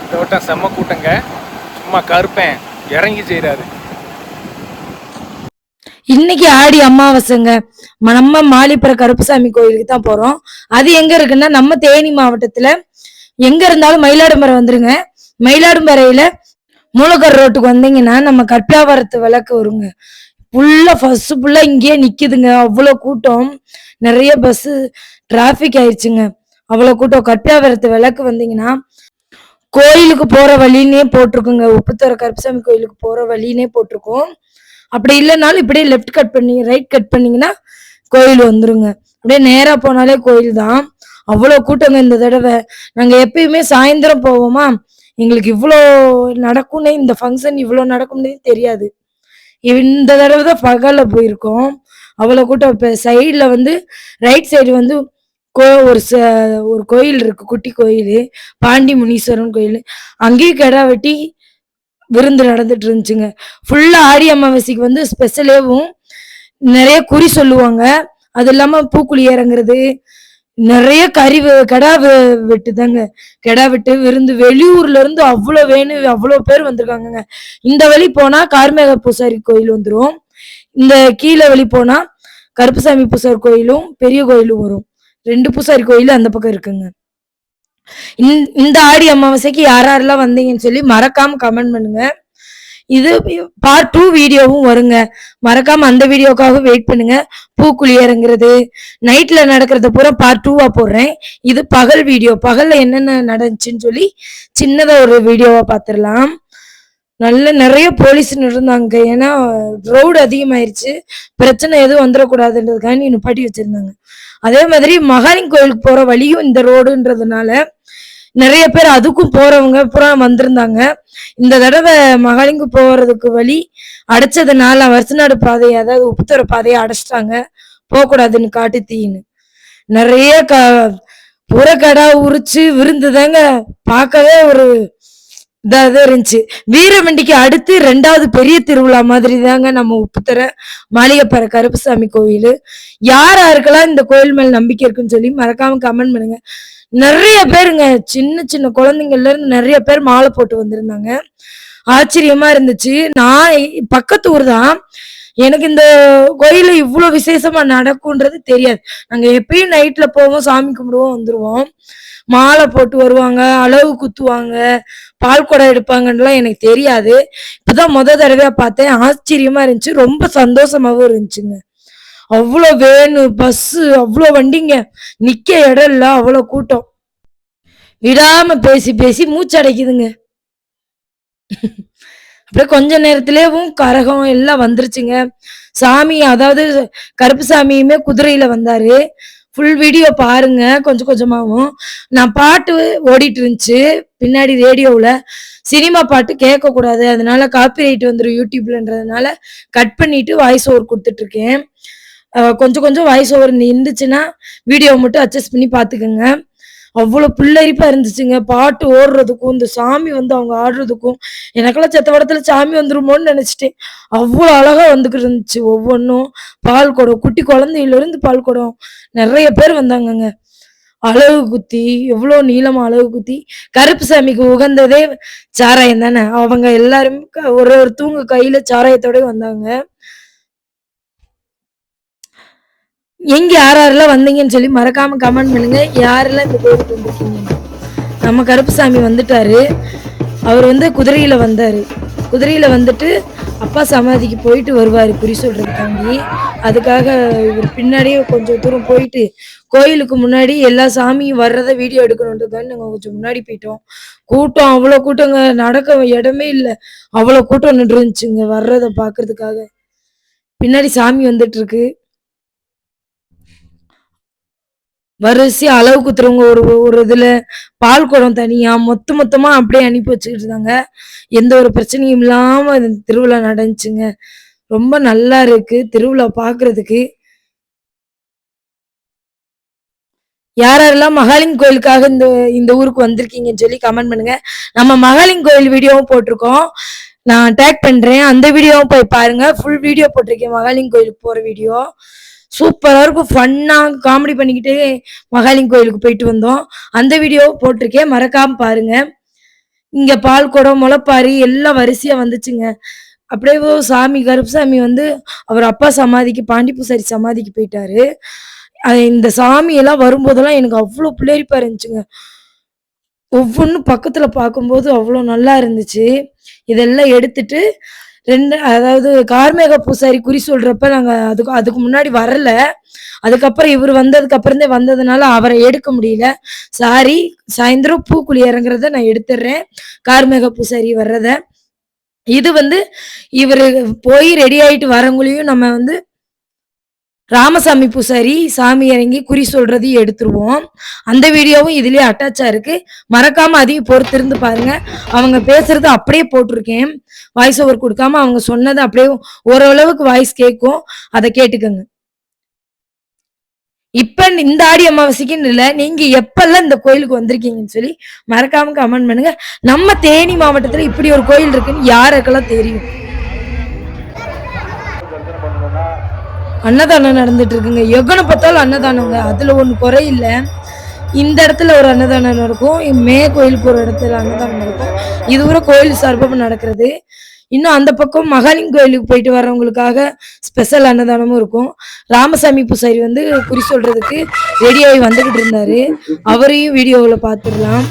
இந்த வட்டம் செம்ம கூட்டங்க. சும்மா கருப்பேன் இறங்கி செய்கிறாரு. இன்னைக்கு ஆடி அமாவாசைங்க. நம்ம மாலிப்புற கருப்புசாமி கோயிலுக்கு தான் போறோம். அது எங்க இருக்குன்னா நம்ம தேனி மாவட்டத்துல எங்க இருந்தாலும் மயிலாடுமறை வந்துருங்க. மயிலாடுமறையில மூலக்கர் ரோட்டுக்கு வந்தீங்கன்னா நம்ம கற்பியாவரத்து விளக்கு வருங்க. ஃபுல்லா ஃபர்ஸ்ட் ஃபுல்லா இங்கேயே நிக்குதுங்க. அவ்வளவு கூட்டம், நிறைய பஸ் டிராபிக் ஆயிடுச்சுங்க. அவ்வளவு கூட்டம். கற்பியாவரத்து விளக்கு வந்தீங்கன்னா கோயிலுக்கு போற வழின்னே போட்டிருக்குங்க. உப்புத்தர கருப்புசாமி கோயிலுக்கு போற வழின்னே போட்டிருக்கோம். அப்படி இல்லைனாலும் இப்படியே லெஃப்ட் கட் பண்ணி ரைட் கட் பண்ணீங்கன்னா கோயில் வந்துருங்க. அப்படியே நேரா போனாலே கோயில் தான். அவ்வளோ கூட்டங்க இந்த தடவை. நாங்க எப்பயுமே சாயந்தரம் போவோமா, எங்களுக்கு இவ்வளோ நடக்கும்னே, இந்த ஃபங்க்ஷன் இவ்வளோ நடக்கும்னே தெரியாது. இந்த தடவை தான் பகல்ல போயிருக்கோம். அவ்வளோ கூட்டம். இப்போ சைடில் வந்து ரைட் சைடு வந்து ஒரு கோயில் இருக்கு, குட்டி கோயில், பாண்டி முனீஸ்வரன் கோயில். அங்கேயும் கிடா வெட்டி விருந்து நடந்துட்டு இருந்துச்சுங்க. ஃபுல்லா ஆடி அமாவாசைக்கு வந்து ஸ்பெஷலேவும் நிறைய குறி சொல்லுவாங்க. அது இல்லாம பூக்குழி இறங்குறது, நிறைய கடா வெட்டுதாங்க. கடா வெட்டு விருந்து. வெளியூர்ல இருந்து அவ்வளோ பேர் வந்திருக்காங்க. இந்த வழி போனா கார்மேக பூசாரி கோயில் வந்துரும். இந்த கீழே வழி போனா கருப்புசாமி பூசாரி கோயிலும் பெரிய கோயிலும் வரும். 2 பூசாரி கோயில் அந்த பக்கம் இருக்குங்க. இந்த ஆடி அமாவாசைக்கு யாரெல்லாம் வந்தீங்கன்னு சொல்லி மறக்காம கமெண்ட் பண்ணுங்க. இது பார்ட் 2 வீடியோவும் வருங்க. மறக்காம அந்த வீடியோக்காக வெயிட் பண்ணுங்க. பூக்குழி இறங்குறது, நைட்ல நடக்கிறத பூரா பார்ட் 2வா போடுறேன். இது பகல் வீடியோ. பகல்ல என்னென்ன நடந்துச்சுன்னு சொல்லி சின்னதா ஒரு வீடியோவா பார்த்துடலாம். நிறைய போலீஸ் இருந்தாங்க. ஏன்னா ரோடு அதிகமாயிருச்சு, பிரச்சனை எதுவும் வந்துடக்கூடாதுன்றதுக்காக நிப்பாட்டி வச்சிருந்தாங்க. அதே மாதிரி மகாலிங்க கோயிலுக்கு போற வழியும் இந்த ரோடுன்றதுனால நிறைய பேர் அதுக்கும் போறவங்க பூரா வந்திருந்தாங்க. இந்த தடவை மகாலிங்க போறதுக்கு வழி அடைச்சதுனால வருஷநாடு பாதையை, அதாவது உப்புத்தர பாதையை அடைச்சிட்டாங்க. போகக்கூடாதுன்னு காட்டு தீன்னு நிறைய புறக்கடா உரிச்சு விருந்து தாங்க. பார்க்கவே ஒரு இதாக இருந்துச்சு. வீரமண்டிக்கு அடுத்து 2வது பெரிய திருவிழா மாதிரி தாங்க நம்ம உப்புத்தர மாளிகைப்பற கருப்புசாமி கோயில். யாருக்கெல்லாம் இந்த கோயில் மேல நம்பிக்கை இருக்குன்னு சொல்லி மறக்காம கமெண்ட் பண்ணுங்க. நிறைய பேருங்க, சின்ன சின்ன குழந்தைங்கள்ல இருந்து நிறைய பேர் மாலை போட்டு வந்திருந்தாங்க. ஆச்சரியமா இருந்துச்சு. நான் பக்கத்து ஊர் தான். எனக்கு இந்த கோயில இவ்வளவு விசேஷமா நடக்கும்ன்றது தெரியாது. நாங்க எப்பயும் நைட்ல போவோம், சாமி கும்பிடுவோம், வந்துருவோம். மாலை போட்டு வருவாங்க, அளவு குத்துவாங்க, பால் குடம் எடுப்பாங்கன்னுலாம் எனக்கு தெரியாது. இப்பதான் தடவையா பார்த்தேன். ஆச்சரியமா இருந்துச்சு, ரொம்ப சந்தோஷமாவும் இருந்துச்சுங்க. அவ்வளோ வேனு, பஸ், அவ்வளோ வண்டிங்க, நிக்க இடம் இல்ல, அவ்வளோ கூட்டம். விடாம பேசி பேசி மூச்சடைக்குதுங்க. அப்படியே கொஞ்ச நேரத்திலேயும் கரகம் எல்லாம் வந்துருச்சுங்க. சாமி, அதாவது கருப்புசாமியுமே குதிரையில வந்தாரு. ஃபுல் வீடியோ பாருங்க. கொஞ்சம் கொஞ்சமாவும் நான் பாட்டு ஓடிட்டு இருந்துச்சு பின்னாடி ரேடியோவில். சினிமா பாட்டு கேட்கக்கூடாது, அதனால காப்பிரைட் வந்துடும் யூடியூப்லன்றதுனால கட் பண்ணிட்டு வாய்ஸ் ஓவர் கொடுத்துட்டு இருக்கேன். கொஞ்சம் கொஞ்சம் வாய்ஸ் ஓவர் இருந்துச்சுன்னா வீடியோ மட்டும் அட்ஜஸ்ட் பண்ணி பார்த்துக்கோங்க. அவ்வளோ புல்லரிப்பா இருந்துச்சுங்க. பாட்டு ஓடுறதுக்கும் இந்த சாமி வந்து அவங்க ஆடுறதுக்கும் எனக்கெல்லாம் செத்த படத்துல சாமி வந்துருமோன்னு நினைச்சிட்டேன். அவ்வளோ அழகா வந்துக்கிட்டு இருந்துச்சு. ஒவ்வொன்றும் பால் குடம், குட்டி குழந்தையில இருந்து பால் குடம், நிறைய பேர் வந்தாங்கங்க. அழகு குத்தி, எவ்வளோ நீளமா அழகு குத்தி. கருப்புசாமிக்கு உகந்ததே சாராயம் தானே. அவங்க எல்லாருமே ஒரு தூங்க கையில சாராயத்தோட வந்தாங்க. எங்க யாரெல்லாம் வந்தீங்கன்னு சொல்லி மறக்காம கமெண்ட் பண்ணுங்க. யாரெல்லாம் இந்த கோயிலுக்கு வந்திருக்கீங்க. நம்ம கருப்புசாமி வந்துட்டாரு. அவர் வந்து குதிரையில வந்தாரு. குதிரையில வந்துட்டு அப்பா சமாதிக்கு போயிட்டு வருவாரு குறி சொல்றதுக்காண்டி. அதுக்காக இவர் பின்னாடியே கொஞ்சம் தூரம் போயிட்டு கோயிலுக்கு முன்னாடி எல்லா சாமியும் வர்றத வீடியோ எடுக்கணுன்றதுக்காண்டி நாங்கள் கொஞ்சம் முன்னாடி போயிட்டோம். கூட்டம் அவ்வளோ கூட்டங்க, நடக்க இடமே இல்லை, அவ்வளோ கூட்டம் நின்று இருந்துச்சுங்க வர்றதை பாக்குறதுக்காக. பின்னாடி சாமி வந்துட்டு இருக்கு. வரிசையா அளவு குத்துறவங்க ஒரு இதுல, பால் குடம் தனியா, மொத்தமா அப்படியே அனுப்பி வச்சுக்கிட்டு இருந்தாங்க. எந்த ஒரு பிரச்சனையும் இல்லாம திருவிழா நடந்துச்சுங்க. ரொம்ப நல்லா இருக்கு திருவிழா பாக்குறதுக்கு. யாரெல்லாம் மகாலிங்க கோயிலுக்காக இந்த ஊருக்கு வந்திருக்கீங்கன்னு சொல்லி கமெண்ட் பண்ணுங்க. நம்ம மகாலிங்க கோயில் வீடியோவும் போட்டிருக்கோம், நான் டேக் பண்றேன். அந்த வீடியோவும் போய் பாருங்க. ஃபுல் வீடியோ போட்டிருக்கேன் மகாலிங்க கோயிலுக்கு போற வீடியோ. சூப்பரா இருக்கும். ஃபன்னா காமெடி பண்ணிக்கிட்டே மகாலிங்க கோயிலுக்கு போயிட்டு வந்தோம். அந்த வீடியோ போட்டிருக்கேன், மறக்காம பாருங்க. இங்க பால் குடம், முளைப்பாரி எல்லாம் வரிசையா வந்துச்சுங்க. அப்படியே சாமி கருப்புசாமி வந்து அவர் அப்பா சமாதிக்கு, பாண்டி பூசாரி சமாதிக்கு போயிட்டாரு. இந்த சாமி எல்லாம் வரும்போதெல்லாம் எனக்கு அவ்வளோ பிள்ளைப்பா இருந்துச்சுங்க. ஒவ்வொன்றும் பக்கத்துல பார்க்கும்போது அவ்வளோ நல்லா இருந்துச்சு. இதெல்லாம் எடுத்துட்டு அதாவது கார்மேக பூசாரி குறி சொல்றப்ப நாங்க அதுக்கு அதுக்கு முன்னாடி வரல. அதுக்கப்புறம் இவர் வந்ததுக்கு அப்புறம் வந்ததுனால அவரை எடுக்க முடியல. சாரி. சாயந்தரம் பூக்குழி இறங்குறத நான் எடுத்துடுறேன், கார்மேக பூசாரி வர்றத. இது வந்து இவரு போய் ரெடி ஆயிட்டு வரவங்களையும் நம்ம வந்து ராமசாமி பூசாரி சாமி இறங்கி குறி சொல்றதையும் எடுத்துருவோம். அந்த வீடியோவும் இதுலயே அட்டாச்சா இருக்கு. மறக்காம அதையும் பொறுத்திருந்து பாருங்க. அவங்க பேசுறது அப்படியே போட்டிருக்கேன், வாய்ஸ் ஓவர் கொடுக்காம. அவங்க சொன்னது அப்படியே ஓரளவுக்கு வாய்ஸ் கேட்கும், அதை கேட்டுக்கோங்க. இப்ப இந்த ஆடி அமாவாசைக்குன்னு இல்ல, நீங்க எப்பெல்லாம் இந்த கோயிலுக்கு வந்திருக்கீங்கன்னு சொல்லி மறக்காம கமெண்ட் பண்ணுங்க. நம்ம தேனி மாவட்டத்துல இப்படி ஒரு கோயில் இருக்குன்னு யாருக்கெல்லாம் தெரியும்? அன்னதானம் நடந்துட்டு இருக்குங்க. எங்கன பார்த்தாலும் அன்னதானங்க, அதுல ஒண்ணு குறை இல்ல. இந்த இடத்துல ஒரு அன்னதானம் நடக்கும், மே கோயிலுக்கு ஒரு இடத்துல அன்னதானம் நடக்கும். இது ஒரு கோயில் சார்பாக நடக்கிறது. இன்னும் அந்த பக்கம் மகாலிங்க கோயிலுக்கு போயிட்டு வர்றவங்களுக்காக ஸ்பெஷல் அன்னதானமும் இருக்கும். ராமசாமி பூசாரி வந்து குறி சொல்றதுக்கு ரெடியாகி வந்துகிட்டு இருந்தாரு, அவரையும் வீடியோவில் பார்த்துடலாம்.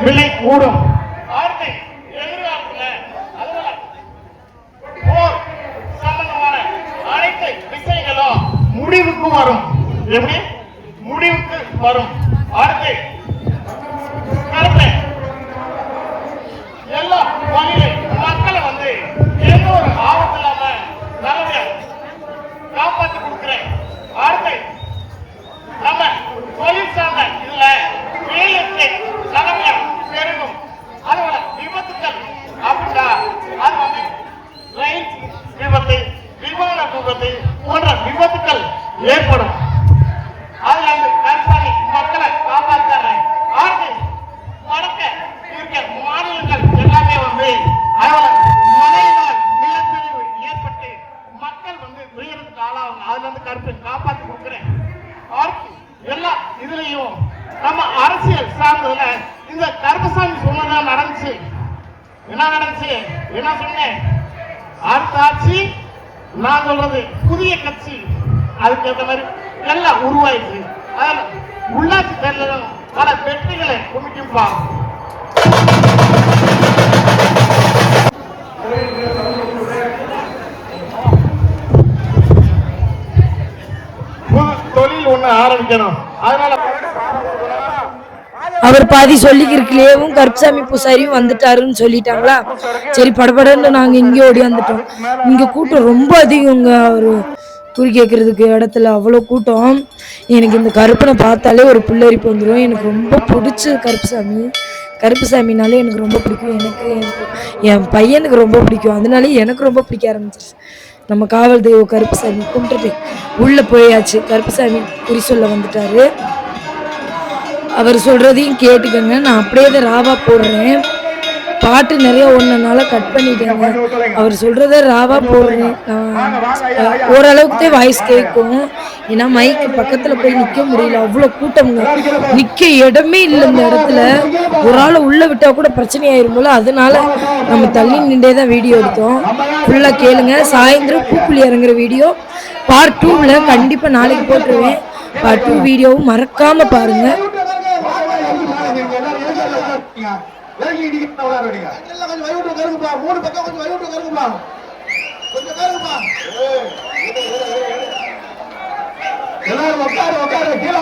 விலை கூடும். அனைத்து விஷயங்களும் முடிவுக்கு வரும். எப்படி முடிவுக்கு வரும்? அடுத்து எல்லா வகையில மக்களை வந்து எந்த ஒரு ஆபத்து இல்லாம நல்லபடியா காப்பாற்றி கொடுக்கிறேன். அடுத்து நம்ம தொழில் சார்ந்த இதுல ரியல் எஸ்டேட் நல்லபடியா பெருகும். காப்பாத்தி கொடுக்கிறேன். எல்லாம் இதுலயும் நம்ம அரசியல் சார்ந்ததுல இந்த கருப்பசாமி சொன்னதான் நடந்துச்சு. என்ன நடந்துச்சு? என்ன சொன்னேன்? அடுத்த ஆட்சி நான் சொல்றது புதிய கட்சி, அதுக்கு ஏற்ற மாதிரி எல்லாம் உருவாயிடுச்சு. அதனால உள்ளாட்சி தேர்தலும் பல வெற்றிகளை குமிக்கும்பா. தொழில் ஒண்ணு ஆரம்பிக்கணும். அதனால அவர் பாதி சொல்லிக்கிறதுலேயும் கருப்பசாமி பூசாரியும் வந்துட்டாருன்னு சொல்லிட்டாங்களா, சரி படபடன்னு நாங்க இங்கே ஓடி வந்துட்டோம். இங்க கூட்டம் ரொம்ப அதிகங்க. அவரு குறி கேட்கறதுக்கு இடத்துல அவ்வளோ கூட்டம். எனக்கு இந்த கருப்பனை பார்த்தாலே ஒரு புல்லரிப்பு வந்துடும். எனக்கு ரொம்ப பிடிச்ச கருப்புசாமினாலே எனக்கு ரொம்ப பிடிக்கும். எனக்கு என் பையனுக்கு ரொம்ப பிடிக்கும். அதனாலே எனக்கு ரொம்ப பிடிக்க ஆரம்பிச்சிருச்சு. நம்ம காவல் தெய்வம் கருப்புசாமி கும்பிட்டுட்டு உள்ளே போயாச்சு. கருப்புசாமி குறி சொல்ல வந்துட்டாரு. அவர் சொல்றதையும் கேட்டுக்கங்க. நான் அப்படியே தான் ராவா போடுறேன். பாட்டு நிறைய ஒன்றனால கட் பண்ணிட்டேங்க. அவர் சொல்றத ராவா போடுறேன். ஓரளவுக்கு வாய்ஸ் கேட்கும். ஏன்னா மைக்கு பக்கத்துல போய் நிக்க முடியல, அவ்வளோ கூட்டம்ங்க. நிக்க இடமே இல்லை இந்த இடத்துல. ஒரு ஆளை உள்ள விட்டா கூட பிரச்சனை ஆயிரும் போல. அதனால நம்ம தள்ளி நின்றே தான் வீடியோ எடுத்தோம். ஃபுல்லா கேளுங்க. சாயந்தரம் பூக்குழி இறங்குற வீடியோ பார்ட் 2ல கண்டிப்பா நாளைக்கு போட்டுருவேன். பார்ட் 2 வீடியோவும் மறக்காம பாருங்க. எல்லாரும் உட்காரு கீழே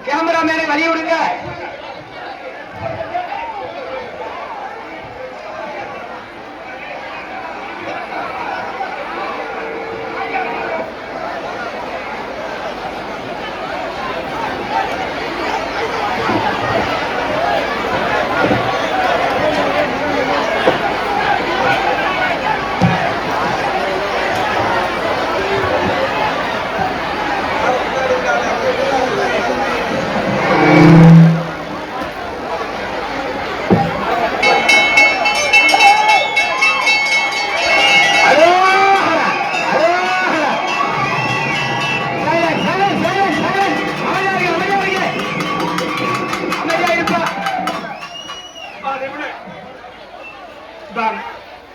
கேமராமேனை வழி விடுங்க.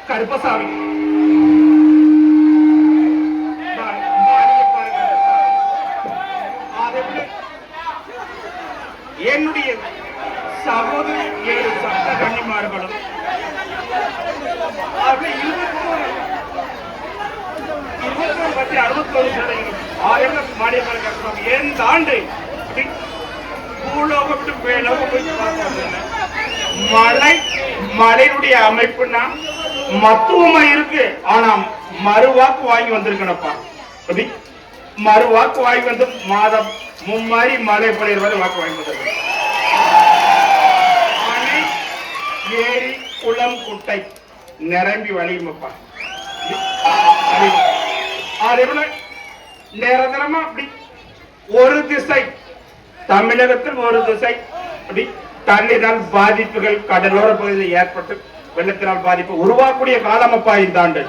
கருப்பசாமி என்னுடைய சகோதரி 7 சட்ட கன்னிமார்களும் அப்படி 21 மாடியம்மன் கருப்பசாமி எந்த ஆண்டு பூலோகம் விட்டு மேலோகம் போய் மலையுடைய அமைப்புனா மத்துவமா இருக்கு. ஆனா மறுவாக்கு வாங்கி வந்திருக்கணப்பா. மறுவாக்கு வாங்கி வந்து மாதம் மும்மாரி மழை பொழியிற மாதிரி வாக்கு வாங்கி வந்திருக்கு. ஏரி குளம் குட்டை நிரம்பி வழியுமப்பா. அது எவ்வளவு நேரமா அப்படி ஒரு திசை, தமிழகத்தில் ஒரு திசை அப்படி தண்ணீரால் பாதிப்புகள் கடலோர பகுதியில் ஏற்பட்டு வெள்ளத்தினால் பாதிப்பு உருவாக்கூடிய காலமப்பா இந்த ஆண்டு.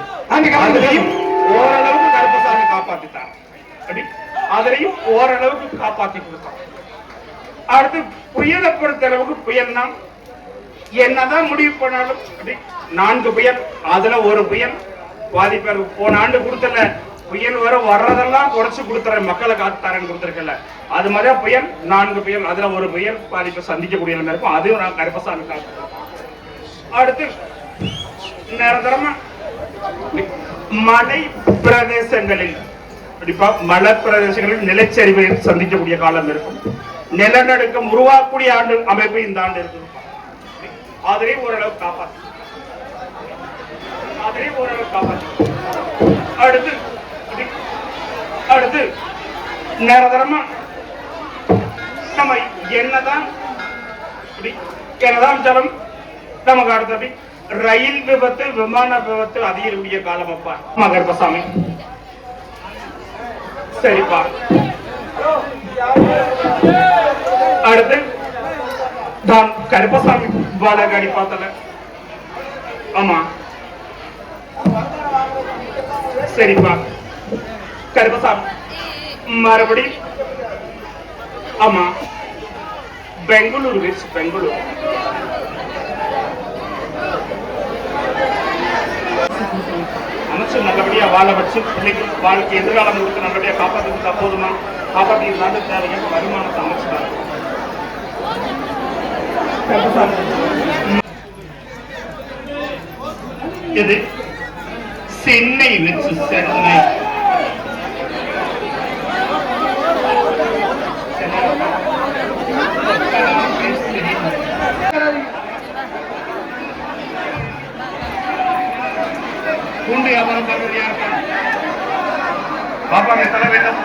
அதுலயும் ஓரளவுக்கு கருப்பசாமி காப்பாத்திட்டாங்க. அப்படி அதுலயும் ஓரளவுக்கு காப்பாத்தி கொடுத்தாங்க. அடுத்து புயலை பொறுத்த அளவுக்கு புயல்னா என்னதான் முடிவு பண்ணாலும் 4 புயல், அதுல ஒரு புயல் பாதிப்பு. போன ஆண்டு கொடுத்தல புயல் வர்றதெல்லாம் குறைச்சு கொடுத்துற மக்களை காத்துத்தாரன்னு கொடுத்துருக்கல, அது மாதிரி புயல் 4 புயல், அதுல ஒரு புயல் பாதிப்பை சந்திக்கக்கூடிய நிலைமை இருக்கும். அதையும் நான் கருப்பசாமி காத்து. அடுத்து நிரந்தரமா மலை பிரதேசங்களில் மலை பிரதேசங்களில் நிலச்சரிவை சந்திக்கக்கூடிய காலம் இருக்கும். நிலநடுக்கம் உருவாக்கக்கூடிய ஆண்டு அமைப்பு இந்த ஆண்டு இருக்கு. அதிலே ஓரளவு காப்பாற்று. அடுத்து நிரந்தரமா நம்ம என்னதான் ஜலம் நமக்கு அடுத்தபடி ரயில் விபத்து விமான விபத்து அதிகக்கூடிய காலம் அப்பா கருப்பசாமி. சரிப்பா. அடுத்து நான் கருப்பசாமி பாலகாடி பார்த்தல. ஆமா சரிப்பா. கருப்பசாமி மறுபடி ஆமா பெங்களூரு பெங்களூரு அமைச்சு நல்லபடியா வாழ வச்சு பிள்ளைக்கு வாழ்க்கை எதிர்காலம் கொடுத்து நல்லபடியா காப்பாற்றிட்டு போதுமா காப்பாற்றினாலும் தேவையான வருமானத்தை அமைச்சுட்டாங்க. இது சென்னை வச்சு சென்னை பூண்டு வியாபாரம் பார்க்கறது யாருக்கா பாப்பாங்க தலை வேண்டாம்.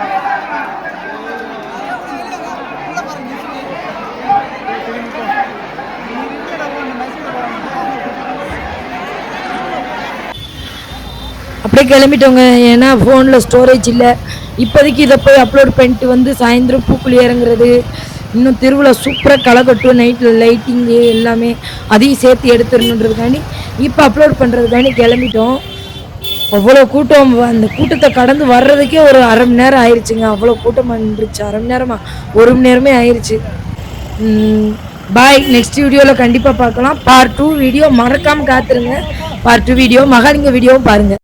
அப்படியே கிளம்பிட்டோங்க. ஏன்னா ஃபோனில் ஸ்டோரேஜ் இல்லை. இப்போதைக்கு இதை போய் அப்லோட் பண்ணிட்டு வந்து சாயந்தரம் பூக்குழி இறங்குறது, இன்னும் திருவிழா சூப்பராக களை கட்டும், நைட்டில் லைட்டிங்கு எல்லாமே அதையும் சேர்த்து எடுத்துடணுன்றதுக்காண்டி இப்போ அப்லோட் பண்ணுறதுக்காண்டி கிளம்பிட்டோம். அவ்வளோ கூட்டம், அந்த கூட்டத்தை கடந்து வர்றதுக்கே ஒரு அரை மணி நேரம் ஆயிடுச்சுங்க. அவ்வளோ கூட்டம் வந்துருச்சு. அரை மணி நேரமா 1 மணி நேரமே ஆயிடுச்சு. பாய். நெக்ஸ்ட் வீடியோவில் கண்டிப்பாக பார்க்கலாம். பார்ட் 2 வீடியோ மறக்காமல் காத்துருங்க. பார்ட் 2 வீடியோ மகாலிங்க வீடியோவும் பாருங்கள்.